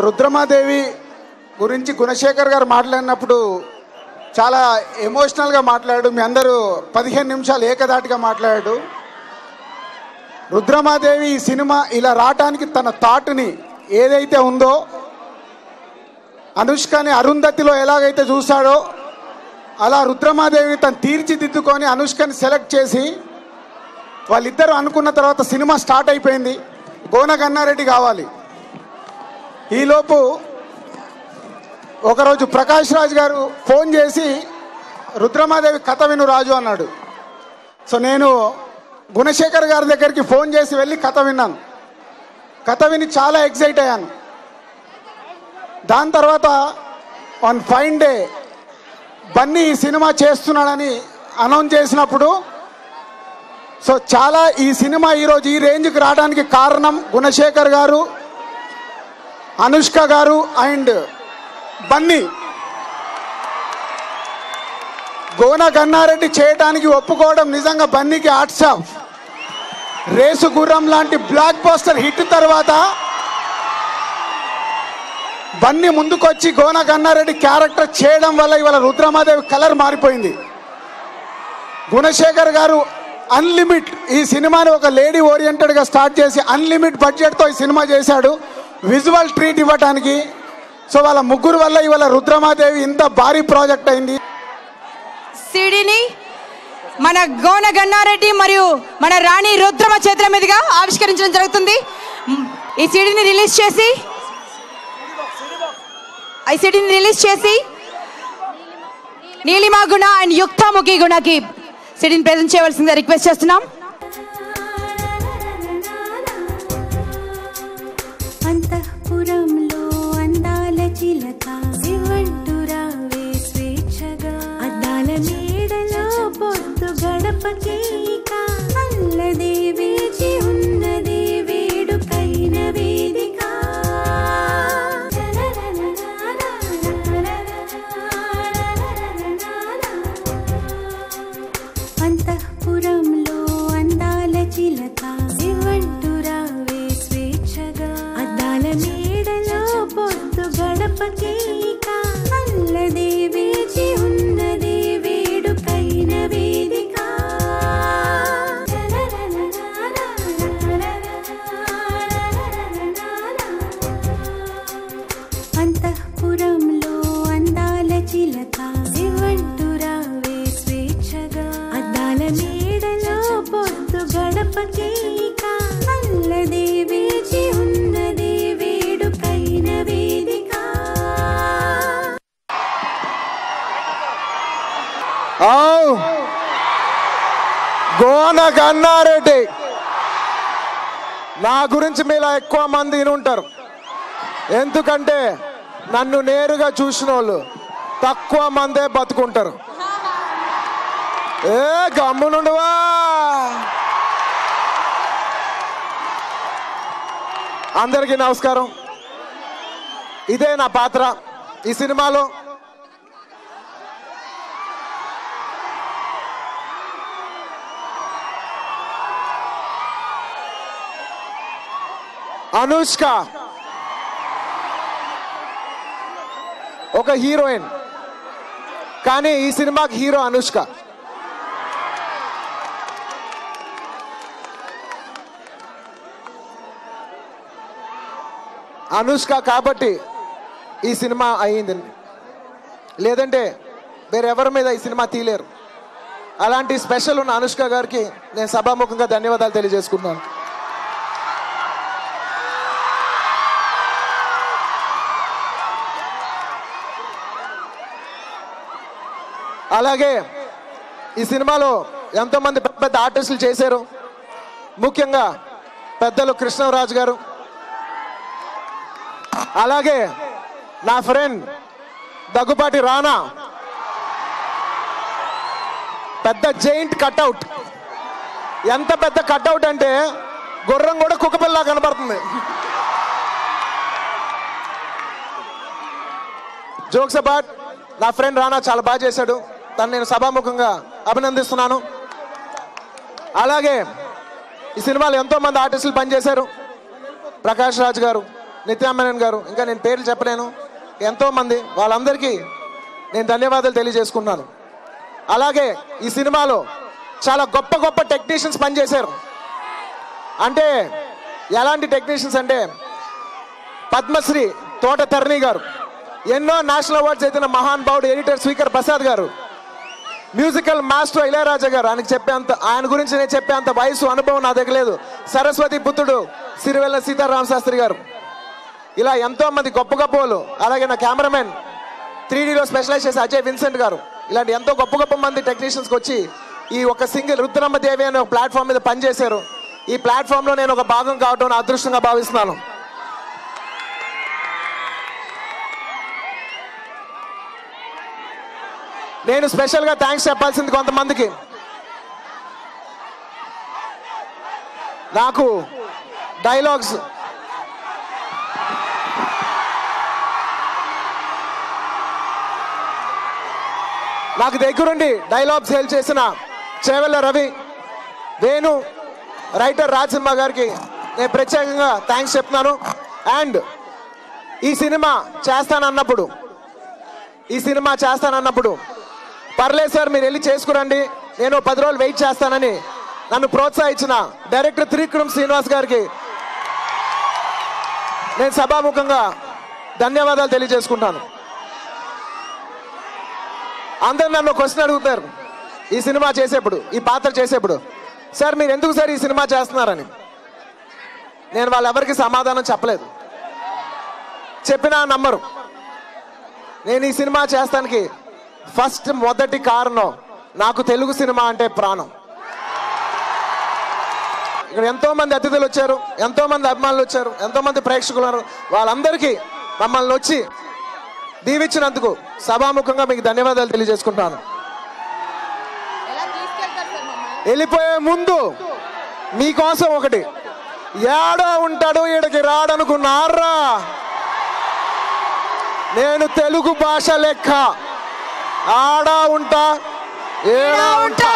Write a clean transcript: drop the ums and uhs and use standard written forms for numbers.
రుద్రమాదేవి గురించి గుణశేఖర్ గారు మాట్లాడినప్పుడు చాలా ఎమోషనల్గా మాట్లాడాడు. మీ అందరూ 15 నిమిషాలు ఏకదాటిగా మాట్లాడాడు. రుద్రమాదేవి ఈ సినిమా ఇలా రావటానికి తన థాట్ని ఏదైతే ఉందో, అనుష్కని అరుంధతిలో ఎలాగైతే చూశాడో అలా రుద్రమాదేవిని తను తీర్చిదిద్దుకొని అనుష్కని సెలెక్ట్ చేసి వాళ్ళిద్దరూ అనుకున్న తర్వాత సినిమా స్టార్ట్ అయిపోయింది. గోన గన్నారెడ్డి కావాలి. ఈలోపు ఒకరోజు ప్రకాష్ రాజ్ గారు ఫోన్ చేసి రుద్రమాదేవి కథ విను రాజు అన్నాడు. సో నేను గుణశేఖర్ గారి దగ్గరికి ఫోన్ చేసి వెళ్ళి కథ విన్నాను. కథ విని చాలా ఎక్సైట్ అయ్యాను. దాని తర్వాత ఆన్ ఫైన్ డే బన్నీ ఈ సినిమా చేస్తున్నాడని అనౌన్స్ చేసినప్పుడు సో చాలా ఈ సినిమా ఈరోజు ఈ రేంజ్కి రావడానికి కారణం గుణశేఖర్ గారు, అనుష్క గారు అండ్ బన్నీ. గోన గన్నారెడ్డి చేయడానికి ఒప్పుకోవడం నిజంగా బన్నీకి హాట్స్ ఆఫ్. రేసు గుర్రం లాంటి బ్లాక్ బస్టర్ హిట్ తర్వాత బన్నీ ముందుకొచ్చి గోన గన్నారెడ్డి క్యారెక్టర్ చేయడం వల్ల ఇవాళ రుద్రమాదేవి కలర్ మారిపోయింది. గుణశేఖర్ గారు అన్లిమిట్ ఈ సినిమాని ఒక లేడీ ఓరియంటెడ్గా స్టార్ట్ చేసి అన్లిమిట్ బడ్జెట్తో ఈ సినిమా చేశాడు విజువల్ ట్రీట్ ఇవ్వటానికి. సో వాళ్ళ ముగ్గురు వల్ల ఇవాళ రుద్రమాదేవి ఇంత భారీ ప్రాజెక్ట్ అయింది. సిడీని మన గోన గన్నారెడ్డి మరియు మన రాణి రుద్రమ చేతుల మీదుగా ఆవిష్కరించడం జరుగుతుంది. ఈ సిడీని రిలీజ్ చేసి నీలిమా గుణ అండ్ యుక్తముఖి గుణకి సిడీని ప్రెజెంట్ చేయవలసిందిగా రిక్వెస్ట్ చేస్తున్నాం. అంతఃపురంలో అందాల చిలక శివంటురావే స్వేచ్ఛగా అద్దాల మేడలో పొద్దు గడపకేక అల్లదే వేచి ఉన్నదే వేడుకైన వేదిక. అంతఃపురంలో అందాల చిలక శివంటురావే స్వేచ్ఛగా అద్దాల మేడలో పొద్దు గడపకేక అల్లదే వేచి ఉన్నదే వేడుకైన వేదిక. అంతఃపురంలో అందాల చిలక శివంటురావే స్వేచ్ఛగా అద్దాల మేడలో పొద్దు గడపకేక అల్లదే వేచి ఉన్నదే వేడుకైన వేదిక. గోన గన్నారెడ్డి నా గురించి మీలా ఎక్కువ మంది ఉంటారు. ఎందుకంటే నన్ను నేరుగా చూసిన వాళ్ళు తక్కువ మందే బతుకుంటారు. ఏ గమ్మునుండవా. అందరికీ నమస్కారం. ఇదే నా పాత్ర ఈ సినిమాలో. అనుష్క ఒక హీరోయిన్, కానీ ఈ సినిమాకి హీరో అనుష్క. అనుష్క కాబట్టి ఈ సినిమా అయ్యింది, లేదంటే వేరెవరి మీద ఈ సినిమా తీయలేరు. అలాంటి స్పెషల్ ఉన్న అనుష్క గారికి నేను సభాముఖంగా ధన్యవాదాలు తెలియజేసుకున్నాను. అలాగే ఈ సినిమాలో ఎంతోమంది పెద్ద పెద్ద ఆర్టిస్టులు చేశారు. ముఖ్యంగా పెద్దలు కృష్ణరాజు గారు, అలాగే నా ఫ్రెండ్ దగ్గుపాటి రానా, పెద్ద జైంట్ కట్అవుట్. ఎంత పెద్ద కట్అవుట్ అంటే గుర్రం కూడా కుక్కపిల్ల కనబడుతుంది. జోక్స్ అపార్ట్, నా ఫ్రెండ్ రానా చాలా బాగా చేశాడు. తను నేను సభాముఖంగా అభినందిస్తున్నాను. అలాగే ఈ సినిమాలో ఎంతో మంది ఆర్టిస్టులు పనిచేశారు. ప్రకాష్ రాజ్ గారు, నిత్యామేనన్ గారు, ఇంకా నేను పేర్లు చెప్పలేను, ఎంతోమంది, వాళ్ళందరికీ నేను ధన్యవాదాలు తెలియజేసుకుంటున్నాను. అలాగే ఈ సినిమాలో చాలా గొప్ప గొప్ప టెక్నీషియన్స్ పనిచేశారు. అంటే ఎలాంటి టెక్నీషియన్స్ అంటే పద్మశ్రీ తోట తరణి గారు, ఎన్నో నేషనల్ అవార్డ్స్ అయితే మహాన్ భావుడు ఎడిటర్ స్పీకర్ ప్రసాద్ గారు, మ్యూజికల్ మాస్టర్ ఇళయరాజా గారు, ఆయన గురించి నేను చెప్పేంత వయసు అనుభవం నా దగ్గర లేదు. సరస్వతి పుత్రుడు సిరివెల్ల సీతారామ శాస్త్రి గారు, ఇలా ఎంతో మంది గొప్ప గొప్ప వాళ్ళు. అలాగే నా కెమెరామెన్ 3Dలో స్పెషలైజ్ చేసే అజయ్ విన్సెంట్ గారు, ఇలాంటి ఎంతో గొప్ప గొప్ప మంది టెక్నీషియన్స్కి వచ్చి ఈ ఒక సింగిల్ రుద్రమ్మ దేవి అనే ఒక ప్లాట్ఫామ్ మీద పనిచేశారు. ఈ ప్లాట్ఫామ్లో నేను ఒక భాగం కావడం నా అదృష్టంగా భావిస్తున్నాను. నేను స్పెషల్గా థ్యాంక్స్ చెప్పాల్సింది కొంతమందికి. నాకు డైలాగ్స్ నాకు దగ్గరుండి డైలాగ్స్ హెల్ప్ చేసిన చేవెళ్ళ రవి, వేణు, రైటర్ రాజసింహ గారికి నేను ప్రత్యేకంగా థ్యాంక్స్ చెప్తున్నాను. అండ్ ఈ సినిమా చేస్తానన్నప్పుడు పర్లేదు సార్ మీరు వెళ్ళి చేసుకురండి, నేను 10 రోజులు వెయిట్ చేస్తానని నన్ను ప్రోత్సహించిన డైరెక్టర్ త్రివిక్రమ్ శ్రీనివాస్ గారికి నేను సభాముఖంగా ధన్యవాదాలు తెలియజేసుకుంటాను. అందరు నన్ను క్వశ్చన్ అడుగుతారు ఈ సినిమా చేసేప్పుడు, ఈ పాత్ర చేసేప్పుడు, సార్ మీరు ఎందుకు సార్ ఈ సినిమా చేస్తున్నారని. నేను వాళ్ళెవరికి సమాధానం చెప్పలేదు, చెప్పినా నమ్మరు. నేను ఈ సినిమా చేస్తానికి మొదటి కారణం నాకు తెలుగు సినిమా అంటే ప్రాణం. ఇక్కడ ఎంతో మంది అతిథులు వచ్చారు, ఎంతో మంది అభిమానులు వచ్చారు, ఎంతో మంది ప్రేక్షకులు ఉన్నారు. వాళ్ళందరికీ మమ్మల్ని వచ్చి దీవించినందుకు సభాముఖంగా మీకు ధన్యవాదాలు తెలియజేసుకుంటాను. వెళ్ళిపోయే ముందు మీకోసం ఒకటి, ఏడా ఉంటాడు ఈడకి రాడనుకున్నారా, నేను తెలుగు భాష లెక్క ఆడా ఉంటా ఏడా ఉంటా.